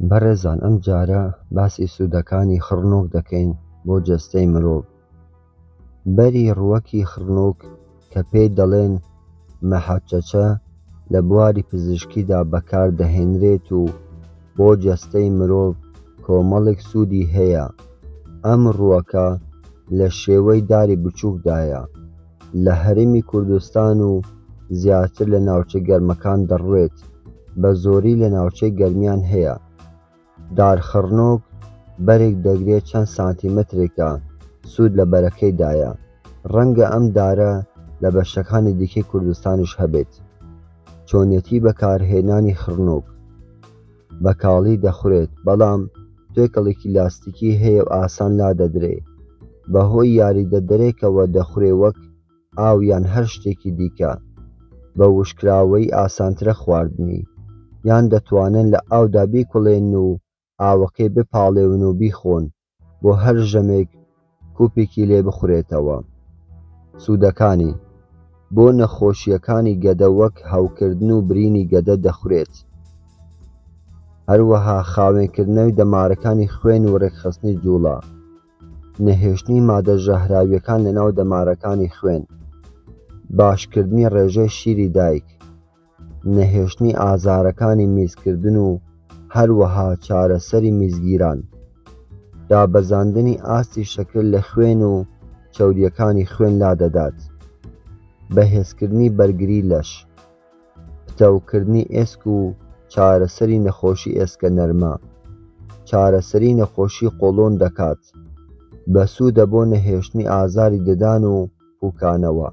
بەڕێزان ئەم جارە باسی سوودەکانی خڕنووک دەکەین بۆ جەستەی مرۆڤ. بەری ڕووەکی خڕنووک کە پێی دەڵێن مەحەچەچە لە بواری پزیشکیدا بەکاردەهێنرێت و بۆ جەستەی مرۆڤ کۆمەڵێک سوودی هەیە. ئەم ڕووەکە لە شێوەی داری بچووکدایە لە هەرێمی کوردستان و زیاتر لە ناوچەی گەرمەکان دەڕوێت، بە زۆری لە ناوچەی گەرمیان هەیە. دارخڕنووک بەرێک دەگرێت چەند سانتیمەترێکە، سوود لە بەرەکەیدایە. ڕەنگە ئەم دارە لە بەشەکانی دیکەی کوردستانیش هەبێت. چۆنیەتی بەکارهێنانی خڕنووک: بەکاڵی دەخورێت، بەڵام توێکەڵێکی لاستیکی هەیە و ئاسان لادەدرێت. بەهۆی یاریدەدەرێکەوە دەخورێت وەک ئاو یان هەر شتێکی دیکە. بە وشکراوەی ئاسانترە خواردنی، یان دەتوانن لە ئاودا بیکوڵێن و ئاوەکەی بپاڵێون و بیخۆن بۆ هەر ژەمێک کوپێکی لێ بخورێتەوە. سوودەکانی: بۆ نەخۆشیەکانی گەدە وەک هەوکردن و برینی گەدە دەخورێت. هەروەها خاوێنکردنەوەی دەمارەکانی خوێن و ڕێکخستنی جووڵە. نەهێشتنی مادە ژەهراویەکان لەناو دەمارەکانی خوێن. باشکردنی ڕێژەی شیری دایک. نەهێشتنی ئازارەکانی میزکردن و هەروەها چارەسەری میزگیران. دابەزاندنی ئاستی شەکر لە خوێن و چەوریەکانی خوێن لادەدات. بەهێزکردنی بەرگری لەش. پتەوکردنی ئێسک و چارەسەری نەخۆشی ئێسکە نەرمە. چارەسەری نەخۆشی قۆڵۆن دەکات. بەسوودە بۆ نەهێشتنی ئازاری ددان و پووکانەوە.